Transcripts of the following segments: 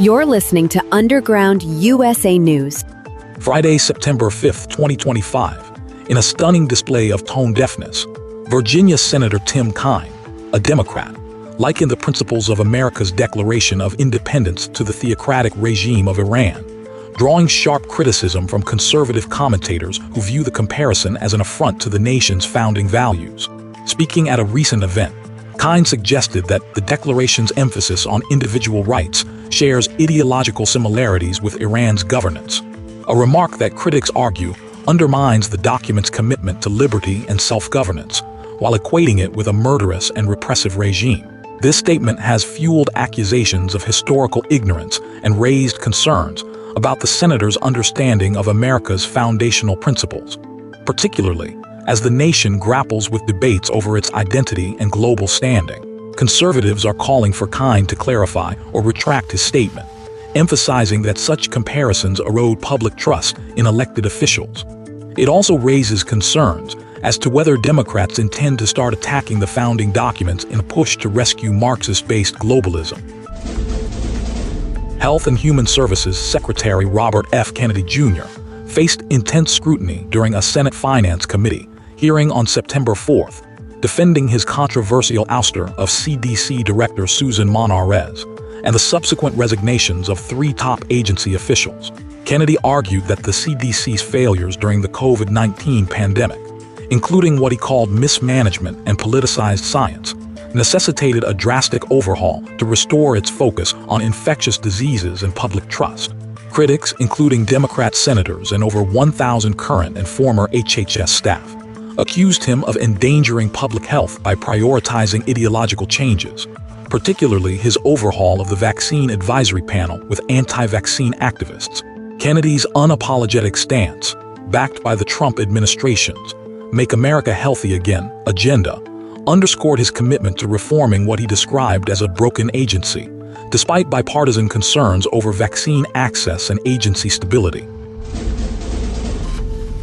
You're listening to Underground USA News. Friday, September 5, 2025. In a stunning display of tone-deafness, Virginia Senator Tim Kaine, a Democrat, likened the principles of America's Declaration of Independence to the theocratic regime of Iran, drawing sharp criticism from conservative commentators who view the comparison as an affront to the nation's founding values. Speaking at a recent event, Kaine suggested that the Declaration's emphasis on individual rights shares ideological similarities with Iran's governance, a remark that critics argue undermines the document's commitment to liberty and self-governance, while equating it with a murderous and repressive regime. This statement has fueled accusations of historical ignorance and raised concerns about the senator's understanding of America's foundational principles, particularly as the nation grapples with debates over its identity and global standing. Conservatives are calling for Kaine to clarify or retract his statement, emphasizing that such comparisons erode public trust in elected officials. It also raises concerns as to whether Democrats intend to start attacking the founding documents in a push to rescue Marxist-based globalism. Health and Human Services Secretary Robert F. Kennedy Jr. faced intense scrutiny during a Senate Finance Committee hearing on September 4th, defending his controversial ouster of CDC Director Susan Monarez and the subsequent resignations of 3 top agency officials. Kennedy argued that the CDC's failures during the COVID-19 pandemic, including what he called mismanagement and politicized science, necessitated a drastic overhaul to restore its focus on infectious diseases and public trust. Critics, including Democrat senators and over 1,000 current and former HHS staff, accused him of endangering public health by prioritizing ideological changes, particularly his overhaul of the Vaccine Advisory Panel with anti-vaccine activists. Kennedy's unapologetic stance, backed by the Trump administration's Make America Healthy Again agenda, underscored his commitment to reforming what he described as a broken agency, despite bipartisan concerns over vaccine access and agency stability.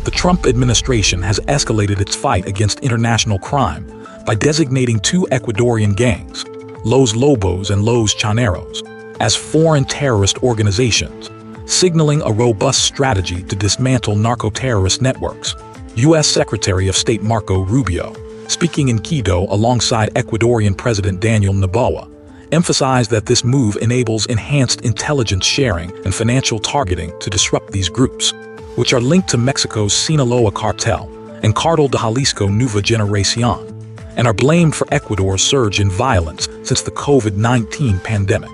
The Trump administration has escalated its fight against international crime by designating 2 Ecuadorian gangs, Los Lobos and Los Chaneros, as foreign terrorist organizations, signaling a robust strategy to dismantle narco-terrorist networks. U.S. Secretary of State Marco Rubio, speaking in Quito alongside Ecuadorian President Daniel Noboa, emphasized that this move enables enhanced intelligence sharing and financial targeting to disrupt these groups, which are linked to Mexico's Sinaloa cartel and Cartel de Jalisco Nueva Generación, and are blamed for Ecuador's surge in violence since the COVID-19 pandemic.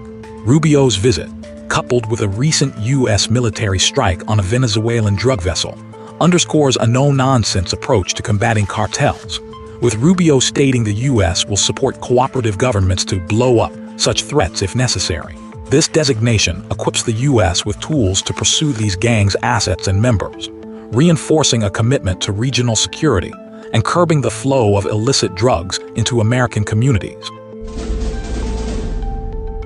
Rubio's visit, coupled with a recent U.S. military strike on a Venezuelan drug vessel, underscores a no-nonsense approach to combating cartels, with Rubio stating the U.S. will support cooperative governments to blow up such threats if necessary. This designation equips the U.S. with tools to pursue these gangs' assets and members, reinforcing a commitment to regional security and curbing the flow of illicit drugs into American communities.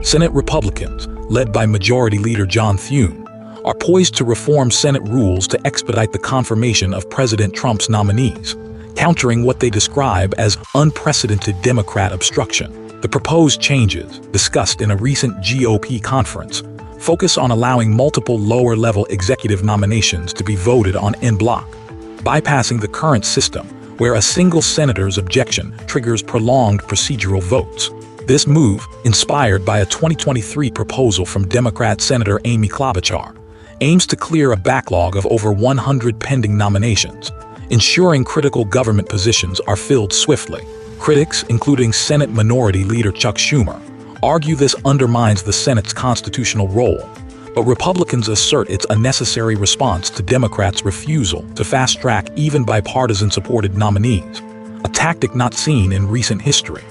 Senate Republicans, led by Majority Leader John Thune, are poised to reform Senate rules to expedite the confirmation of President Trump's nominees, countering what they describe as unprecedented Democrat obstruction. The proposed changes, discussed in a recent GOP conference, focus on allowing multiple lower-level executive nominations to be voted on en bloc, bypassing the current system where a single senator's objection triggers prolonged procedural votes. This move, inspired by a 2023 proposal from Democrat Senator Amy Klobuchar, aims to clear a backlog of over 100 pending nominations, ensuring critical government positions are filled swiftly. Critics, including Senate Minority Leader Chuck Schumer, argue this undermines the Senate's constitutional role, but Republicans assert it's a necessary response to Democrats' refusal to fast-track even bipartisan-supported nominees, a tactic not seen in recent history.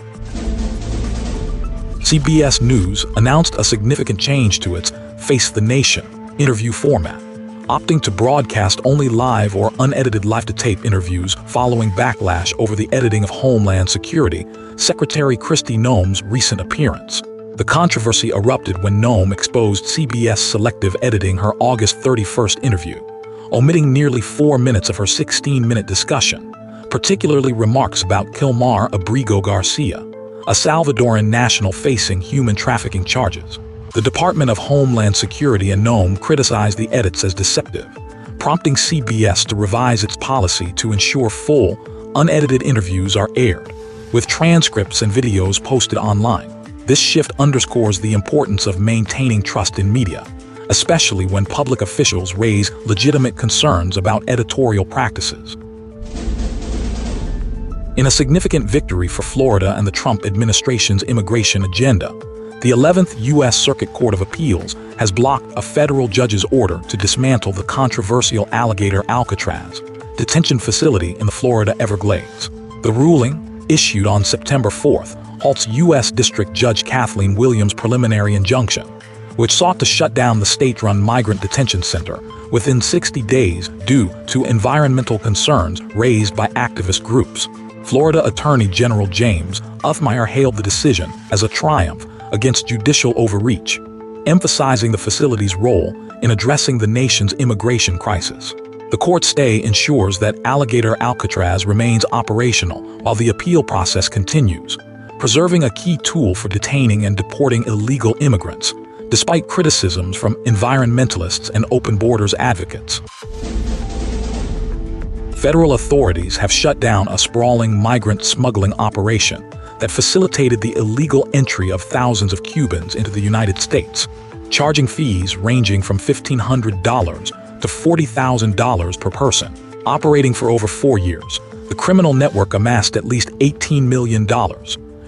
CBS News announced a significant change to its Face the Nation interview format, opting to broadcast only live or unedited live-to-tape interviews following backlash over the editing of Homeland Security Secretary Kristi Noem's recent appearance. The controversy erupted when Noem exposed CBS selective editing her August 31st interview, omitting nearly 4 minutes of her 16-minute discussion, particularly remarks about Kilmar Abrigo Garcia, a Salvadoran national facing human trafficking charges. The Department of Homeland Security and Nome criticized the edits as deceptive, prompting CBS to revise its policy to ensure full, unedited interviews are aired, with transcripts and videos posted online. This shift underscores the importance of maintaining trust in media, especially when public officials raise legitimate concerns about editorial practices. In a significant victory for Florida and the Trump administration's immigration agenda, the 11th U.S. Circuit Court of Appeals has blocked a federal judge's order to dismantle the controversial alligator Alcatraz detention facility in the Florida Everglades. The ruling, issued on September 4th, halts U.S. District Judge Kathleen Williams' preliminary injunction, which sought to shut down the state-run migrant detention center within 60 days due to environmental concerns raised by activist groups. Florida Attorney General James Uthmire hailed the decision as a triumph against judicial overreach, emphasizing the facility's role in addressing the nation's immigration crisis. The court's stay ensures that Alligator Alcatraz remains operational while the appeal process continues, preserving a key tool for detaining and deporting illegal immigrants, despite criticisms from environmentalists and open borders advocates. Federal authorities have shut down a sprawling migrant smuggling operation that facilitated the illegal entry of thousands of Cubans into the United States, charging fees ranging from $1,500 to $40,000 per person. Operating for over 4 years, the criminal network amassed at least $18 million,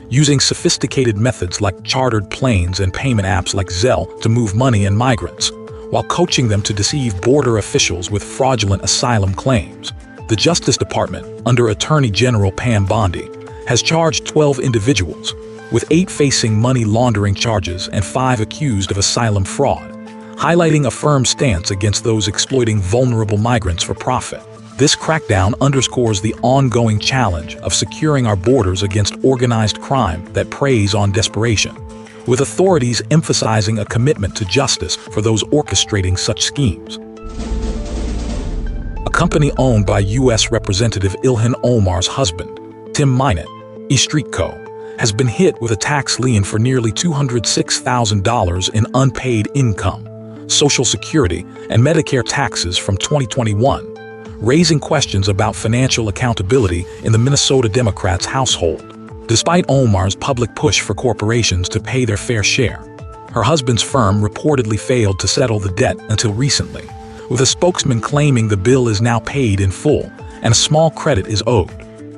using sophisticated methods like chartered planes and payment apps like Zelle to move money and migrants, while coaching them to deceive border officials with fraudulent asylum claims. The Justice Department, under Attorney General Pam Bondi, has charged 12 individuals, with 8 facing money laundering charges and 5 accused of asylum fraud, highlighting a firm stance against those exploiting vulnerable migrants for profit. This crackdown underscores the ongoing challenge of securing our borders against organized crime that preys on desperation, with authorities emphasizing a commitment to justice for those orchestrating such schemes. A company owned by U.S. Representative Ilhan Omar's husband, Tim Kaine, Streetco, has been hit with a tax lien for nearly $206,000 in unpaid income, Social Security, and Medicare taxes from 2021, raising questions about financial accountability in the Minnesota Democrats' household. Despite Omar's public push for corporations to pay their fair share, her husband's firm reportedly failed to settle the debt until recently, with a spokesman claiming the bill is now paid in full and a small credit is owed.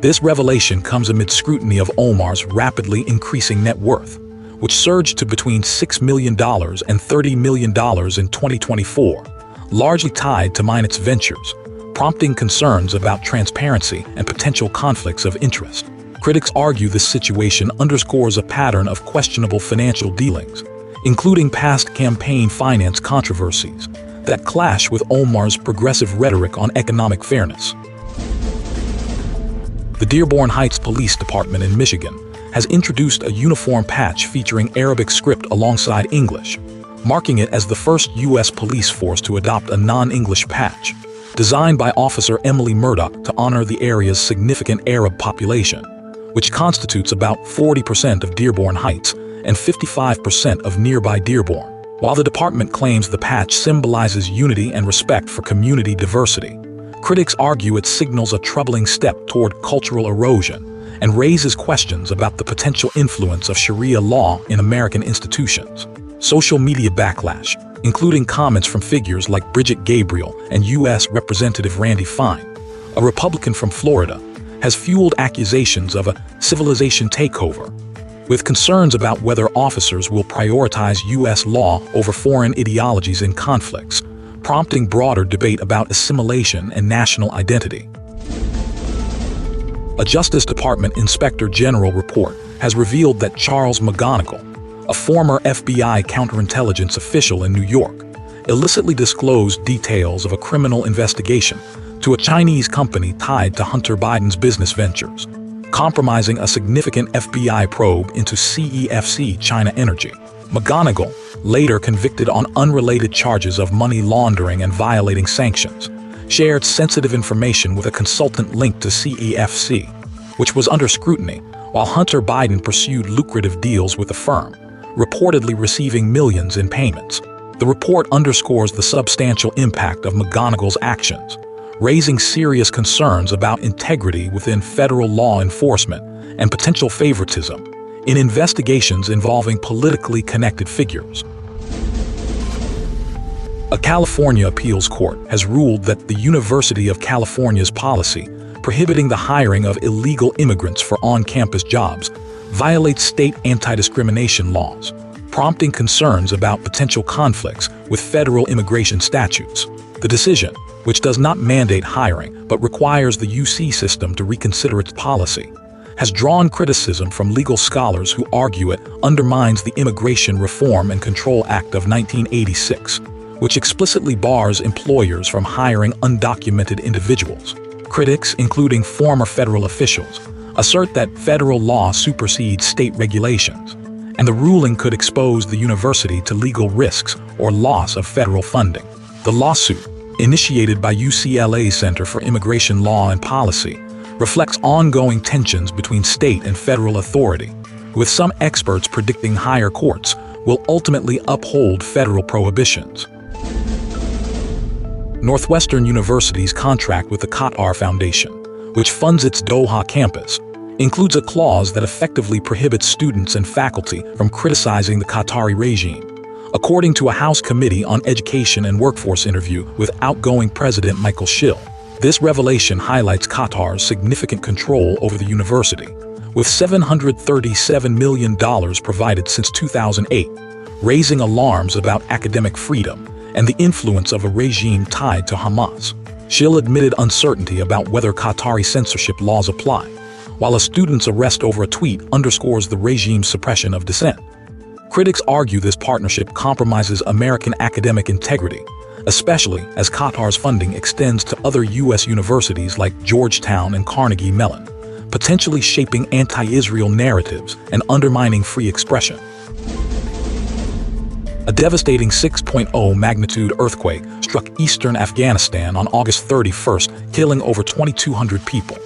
This revelation comes amid scrutiny of Omar's rapidly increasing net worth, which surged to between $6 million and $30 million in 2024, largely tied to Minet's ventures, prompting concerns about transparency and potential conflicts of interest. Critics argue this situation underscores a pattern of questionable financial dealings, including past campaign finance controversies, that clash with Omar's progressive rhetoric on economic fairness. The Dearborn Heights Police Department in Michigan has introduced a uniform patch featuring Arabic script alongside English, marking it as the first U.S. police force to adopt a non-English patch, designed by Officer Emily Murdoch to honor the area's significant Arab population, which constitutes about 40% of Dearborn Heights and 55% of nearby Dearborn. While the department claims the patch symbolizes unity and respect for community diversity, critics argue it signals a troubling step toward cultural erosion and raises questions about the potential influence of Sharia law in American institutions. Social media backlash, including comments from figures like Bridget Gabriel and U.S. Representative Randy Fine, a Republican from Florida, has fueled accusations of a civilization takeover, with concerns about whether officers will prioritize U.S. law over foreign ideologies in conflicts, prompting broader debate about assimilation and national identity. A Justice Department Inspector General report has revealed that Charles McGonigal, a former FBI counterintelligence official in New York, illicitly disclosed details of a criminal investigation to a Chinese company tied to Hunter Biden's business ventures, compromising a significant FBI probe into CEFC China Energy. McGonigal, later convicted on unrelated charges of money laundering and violating sanctions, shared sensitive information with a consultant linked to CEFC, which was under scrutiny, while Hunter Biden pursued lucrative deals with the firm, reportedly receiving millions in payments. The report underscores the substantial impact of McGonigal's actions, raising serious concerns about integrity within federal law enforcement and potential favoritism in investigations involving politically connected figures. A California appeals court has ruled that the University of California's policy prohibiting the hiring of illegal immigrants for on-campus jobs violates state anti-discrimination laws, prompting concerns about potential conflicts with federal immigration statutes. The decision, which does not mandate hiring but requires the UC system to reconsider its policy, has drawn criticism from legal scholars who argue it undermines the Immigration Reform and Control Act of 1986, which explicitly bars employers from hiring undocumented individuals. Critics, including former federal officials, assert that federal law supersedes state regulations, and the ruling could expose the university to legal risks or loss of federal funding. The lawsuit, initiated by UCLA's Center for Immigration Law and Policy, reflects ongoing tensions between state and federal authority, with some experts predicting higher courts will ultimately uphold federal prohibitions. Northwestern University's contract with the Qatar Foundation, which funds its Doha campus, includes a clause that effectively prohibits students and faculty from criticizing the Qatari regime. According to a House Committee on Education and Workforce interview with outgoing President Michael Schill, this revelation highlights Qatar's significant control over the university, with $737 million provided since 2008, raising alarms about academic freedom and the influence of a regime tied to Hamas. Schill admitted uncertainty about whether Qatari censorship laws apply, while a student's arrest over a tweet underscores the regime's suppression of dissent. Critics argue this partnership compromises American academic integrity, especially as Qatar's funding extends to other U.S. universities like Georgetown and Carnegie Mellon, potentially shaping anti-Israel narratives and undermining free expression. A devastating 6.0 magnitude earthquake struck eastern Afghanistan on August 31st, killing over 2,200 people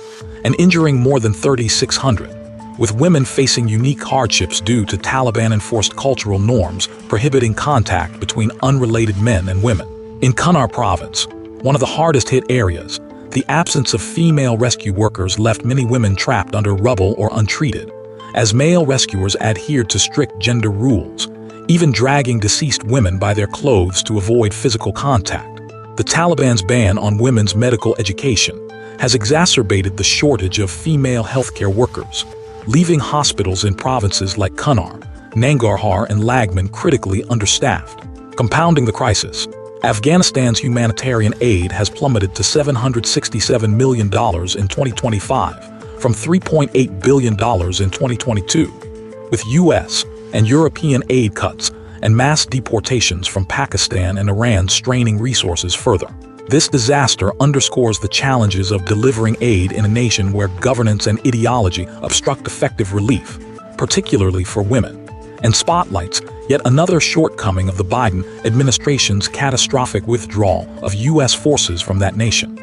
and injuring more than 3,600, with women facing unique hardships due to Taliban-enforced cultural norms prohibiting contact between unrelated men and women. In Kunar province, one of the hardest-hit areas, the absence of female rescue workers left many women trapped under rubble or untreated, as male rescuers adhered to strict gender rules, even dragging deceased women by their clothes to avoid physical contact. The Taliban's ban on women's medical education has exacerbated the shortage of female healthcare workers, leaving hospitals in provinces like Kunar, Nangarhar, and Lagman critically understaffed. Compounding the crisis, Afghanistan's humanitarian aid has plummeted to $767 million in 2025 from $3.8 billion in 2022, with U.S. and European aid cuts and mass deportations from Pakistan and Iran straining resources further. This disaster underscores the challenges of delivering aid in a nation where governance and ideology obstruct effective relief, particularly for women, and spotlights yet another shortcoming of the Biden administration's catastrophic withdrawal of U.S. forces from that nation.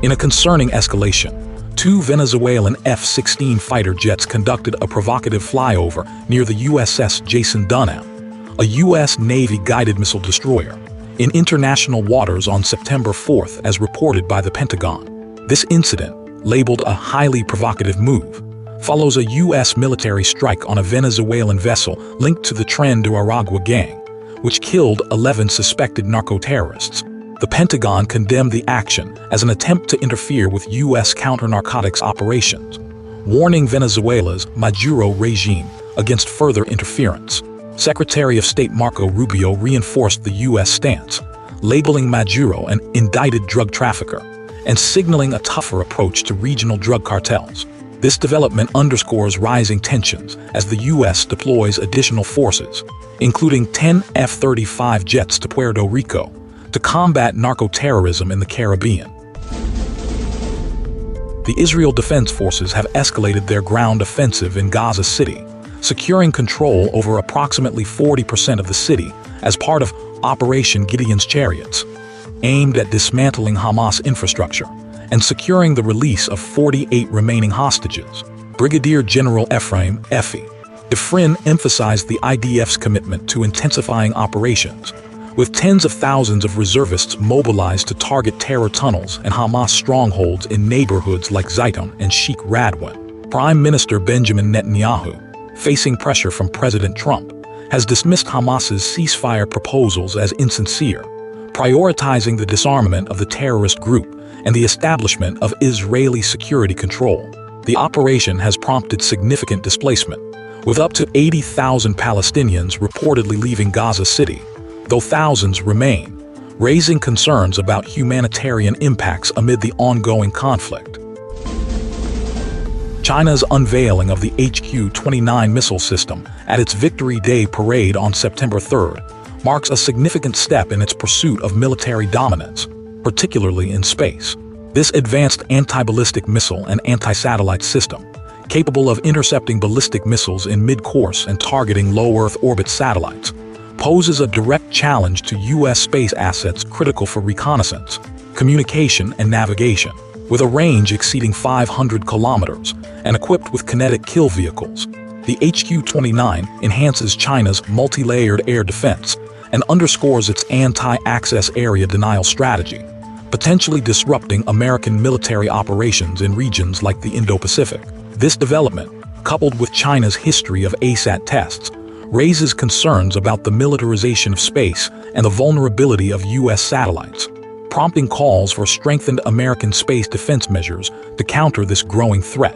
In a concerning escalation, two Venezuelan F-16 fighter jets conducted a provocative flyover near the USS Jason Dunham, a U.S. Navy guided missile destroyer, in international waters on September 4th, as reported by the Pentagon. This incident, labeled a highly provocative move, follows a U.S. military strike on a Venezuelan vessel linked to the Tren de Aragua gang, which killed 11 suspected narco-terrorists. The Pentagon condemned the action as an attempt to interfere with U.S. counter-narcotics operations, warning Venezuela's Maduro regime against further interference. Secretary of State Marco Rubio reinforced the U.S. stance, labeling Maduro an indicted drug trafficker and signaling a tougher approach to regional drug cartels. This development underscores rising tensions as the U.S. deploys additional forces, including 10 F-35 jets to Puerto Rico, to combat narco-terrorism in the Caribbean. The Israel Defense Forces have escalated their ground offensive in Gaza City, securing control over approximately 40% of the city as part of Operation Gideon's Chariots, aimed at dismantling Hamas infrastructure and securing the release of 48 remaining hostages. Brigadier General Ephraim Effie, Affront emphasized the IDF's commitment to intensifying operations, with tens of thousands of reservists mobilized to target terror tunnels and Hamas strongholds in neighborhoods like Zaytun and Sheikh Radwan. Prime Minister Benjamin Netanyahu, facing pressure from President Trump, has dismissed Hamas's ceasefire proposals as insincere, prioritizing the disarmament of the terrorist group and the establishment of Israeli security control. The operation has prompted significant displacement, with up to 80,000 Palestinians reportedly leaving Gaza City, though thousands remain, raising concerns about humanitarian impacts amid the ongoing conflict. China's unveiling of the HQ-29 missile system at its Victory Day parade on September 3rd marks a significant step in its pursuit of military dominance, particularly in space. This advanced anti-ballistic missile and anti-satellite system, capable of intercepting ballistic missiles in mid-course and targeting low Earth orbit satellites, poses a direct challenge to U.S. space assets critical for reconnaissance, communication, and navigation. With a range exceeding 500 kilometers and equipped with kinetic kill vehicles, the HQ-29 enhances China's multi-layered air defense and underscores its anti-access area denial strategy, potentially disrupting American military operations in regions like the Indo-Pacific. This development, coupled with China's history of ASAT tests, raises concerns about the militarization of space and the vulnerability of U.S. satellites, prompting calls for strengthened American space defense measures to counter this growing threat.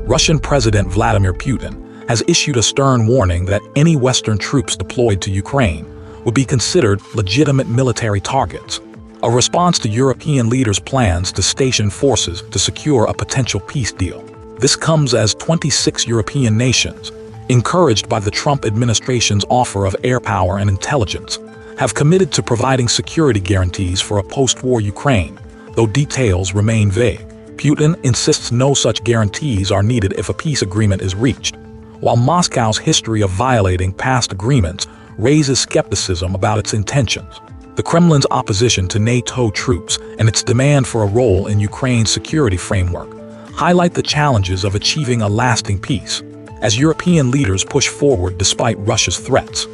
Russian President Vladimir Putin has issued a stern warning that any Western troops deployed to Ukraine would be considered legitimate military targets, a response to European leaders' plans to station forces to secure a potential peace deal. This comes as 26 European nations, encouraged by the Trump administration's offer of air power and intelligence, have committed to providing security guarantees for a post-war Ukraine, though details remain vague. Putin insists no such guarantees are needed if a peace agreement is reached, while Moscow's history of violating past agreements raises skepticism about its intentions. The Kremlin's opposition to NATO troops and its demand for a role in Ukraine's security framework highlight the challenges of achieving a lasting peace, as European leaders push forward despite Russia's threats.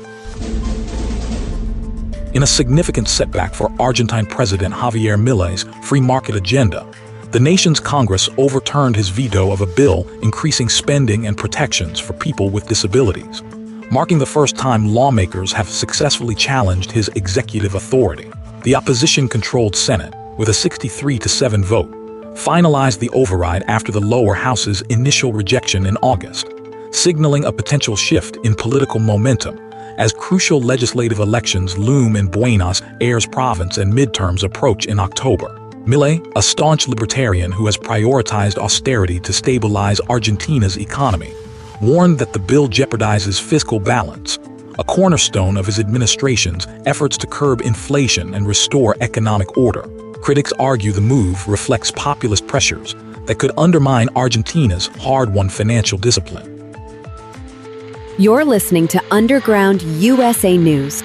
In a significant setback for Argentine President Javier Milei's free market agenda, the nation's Congress overturned his veto of a bill increasing spending and protections for people with disabilities, marking the first time lawmakers have successfully challenged his executive authority. The opposition-controlled Senate, with a 63-7 vote, finalized the override after the lower house's initial rejection in August, signaling a potential shift in political momentum as crucial legislative elections loom in Buenos Aires province and midterms approach in October. Milei, a staunch libertarian who has prioritized austerity to stabilize Argentina's economy, warned that the bill jeopardizes fiscal balance, a cornerstone of his administration's efforts to curb inflation and restore economic order. Critics argue the move reflects populist pressures that could undermine Argentina's hard-won financial discipline. You're listening to Underground USA News.